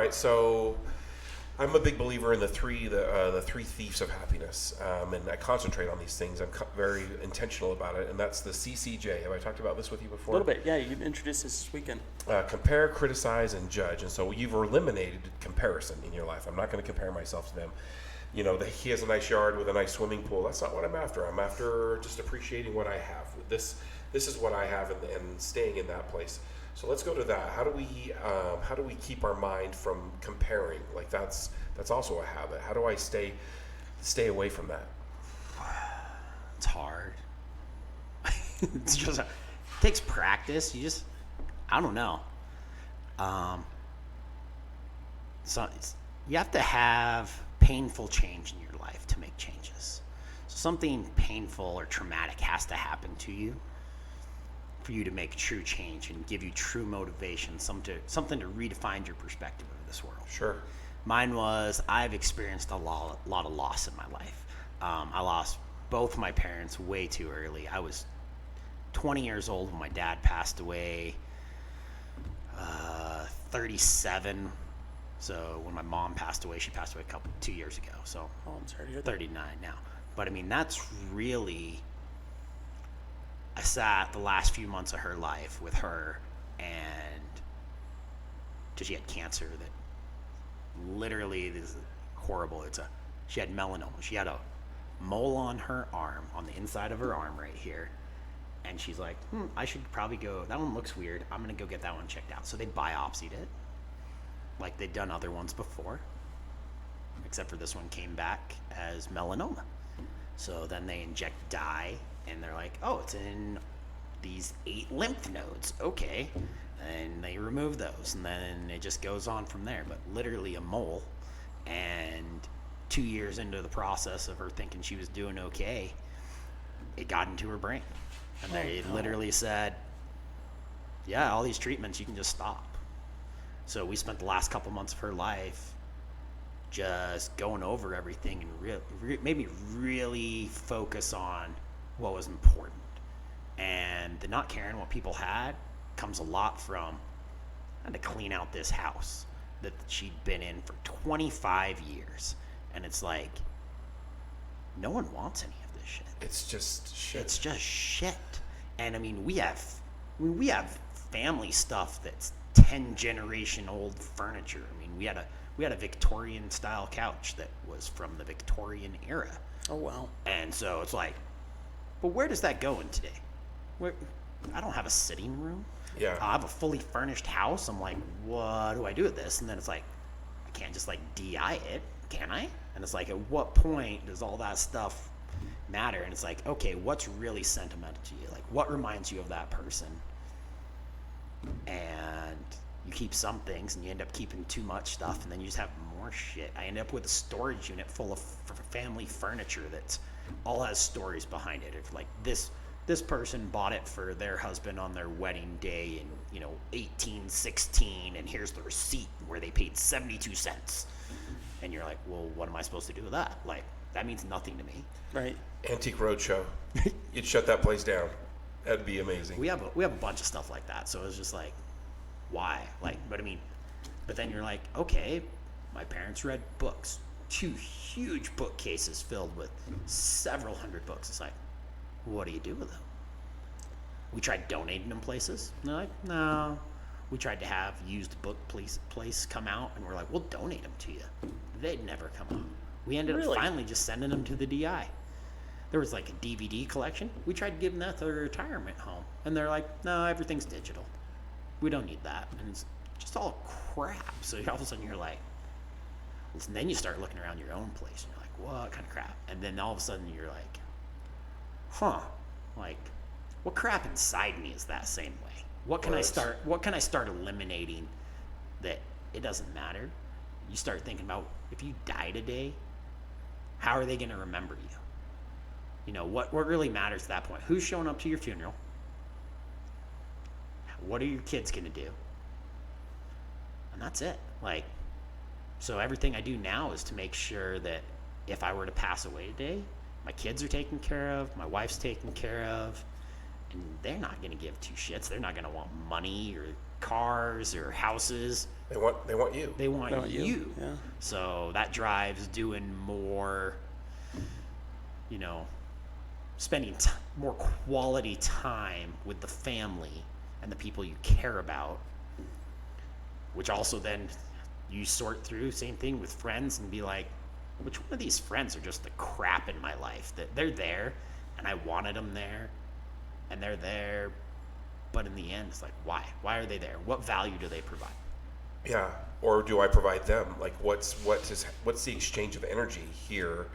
right, so I'm a big believer in the three thieves of happiness, and I concentrate on these things. I'm very intentional about it, and that's the CCJ. Have I talked about this with you before? A little bit, yeah. You introduced this weekend. Compare, criticize, and judge. And so you've eliminated comparison in your life. I'm not going to compare myself to them. You know, he has a nice yard with a nice swimming pool. That's not what I'm after. I'm after just appreciating what I have. This is what I have, and staying in that place. So let's go to that. How do we keep our mind from comparing? Like that's also a habit. How do I stay away from that? It's hard. It's just it takes practice. I don't know. So you have to have painful change in your life to make changes. So something painful or traumatic has to happen to you for you to make true change and give you true motivation, something to redefine your perspective of this world. Sure. Mine was I've experienced a lot of loss in my life. I lost both my parents way too early. I was 20 years old when my dad passed away. 37. So when my mom passed away, she passed away 2 years ago. So I'm sorry to hear that. 39 now. But I mean, that's really. I sat the last few months of her life with her, and she had cancer that literally is horrible. She had melanoma. She had a mole on her arm, on the inside of her arm right here. And she's like, I should probably go, that one looks weird. I'm going to go get that one checked out. So they biopsied it, like they'd done other ones before, except for this one came back as melanoma. So then they inject dye, and they're like, oh, it's in these 8 lymph nodes. Okay. And they remove those, and then it just goes on from there. But literally a mole, and 2 years into the process of her thinking she was doing okay, it got into her brain. And they literally said, yeah, all these treatments, you can just stop. So we spent the last couple months of her life just going over everything and maybe really focus on what was important. And the not caring what people had comes a lot from, I had to clean out this house that she'd been in for 25 years. And it's like, no one wants any of this shit. It's just shit. It's just shit. And I mean, we have family stuff that's 10 generation old furniture. I mean, we had a Victorian style couch that was from the Victorian era. Oh wow. And so it's like, but where does that go in today? I don't have a sitting room. Yeah. I have a fully furnished house. I'm like, what do I do with this? And then it's like, I can't just like DI it, can I? And it's like, at what point does all that stuff matter? And it's like, okay, what's really sentimental to you? Like, what reminds you of that person? And you keep some things, and you end up keeping too much stuff, and then you just have more shit. I end up with a storage unit full of family furniture that all has stories behind it. If like this person bought it for their husband on their wedding day in 1816, and here's the receipt where they paid 72 cents. And you're like, well, what am I supposed to do with that? Like, that means nothing to me. Right. Antique Roadshow. You'd shut that place down. That'd be amazing. We have a bunch of stuff like that. So it's just like, why? Like, but then you're like, okay, my parents read books, 2 huge bookcases filled with several hundred books. It's like, what do you do with them? We tried donating them places. And they're like, no. We tried to have used book place come out, and we're like, we'll donate them to you. They'd never come out. We ended up finally just sending them to the DI. There was like a DVD collection. We tried to give them that to their retirement home, and they're like, no, everything's digital. We don't need that. And it's just all crap. So all of a sudden you're like, and then you start looking around your own place, and you're like, what kind of crap? And then all of a sudden you're like, like, what crap inside me is that same way? What can I start eliminating that it doesn't matter? You start thinking about, if you die today, how are they going to remember you? What really matters at that point? Who's showing up to your funeral? What are your kids going to do? And that's it. Like, so everything I do now is to make sure that if I were to pass away today, my kids are taken care of, my wife's taken care of, and they're not going to give 2 shits. They're not going to want money or cars or houses. They want you. They want want you. you. Yeah. So that drives doing more, spending more quality time with the family and the people you care about, which also then you sort through, same thing with friends, and be like, which one of these friends are just the crap in my life? That they're there and I wanted them there and they're there, but in the end it's like, why are they there? What value do they provide? Yeah, or do I provide them? Like, what's the exchange of energy here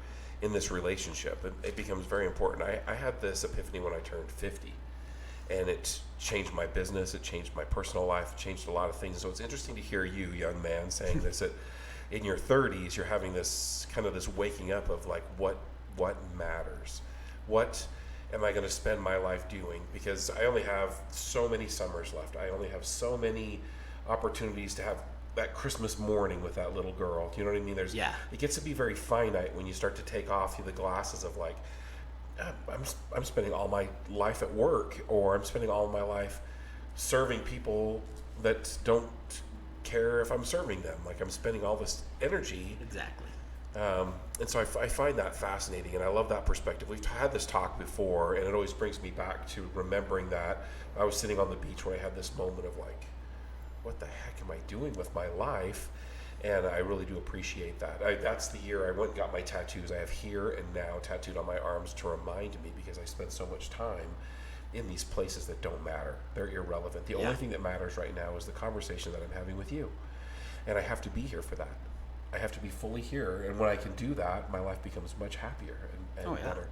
in this relationship? It becomes very important. I had this epiphany when I turned 50, and it changed my business, it changed my personal life, it changed a lot of things. So it's interesting to hear you, young man, saying this, that in your 30s you're having this kind of this waking up of like, what matters? What am I going to spend my life doing? Because I only have so many summers left. I only have so many opportunities to have that Christmas morning with that little girl. Do you know what I mean? It gets to be very finite when you start to take off the glasses of like, I'm spending all my life at work, or I'm spending all my life serving people that don't care if I'm serving them. Like, I'm spending all this energy. Exactly. And so I find that fascinating, and I love that perspective. We've had this talk before, and it always brings me back to remembering that I was sitting on the beach when I had this moment of like, what the heck am I doing with my life? And I really do appreciate that. That's the year I went and got my tattoos. I have here and now tattooed on my arms to remind me, because I spend so much time in these places that don't matter. They're irrelevant. The only thing that matters right now is the conversation that I'm having with you. And I have to be here for that. I have to be fully here. And when I can do that, my life becomes much happier and better.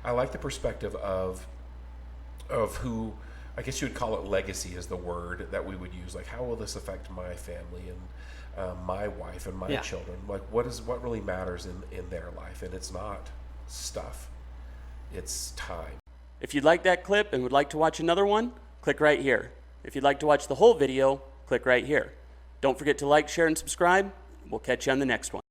I like the perspective of who, I guess you would call it legacy is the word that we would use. Like, how will this affect my family and my wife and my children? Like, what really matters in their life? And it's not stuff. It's time. If you'd like that clip and would like to watch another one, click right here. If you'd like to watch the whole video, click right here. Don't forget to like, share, and subscribe. We'll catch you on the next one.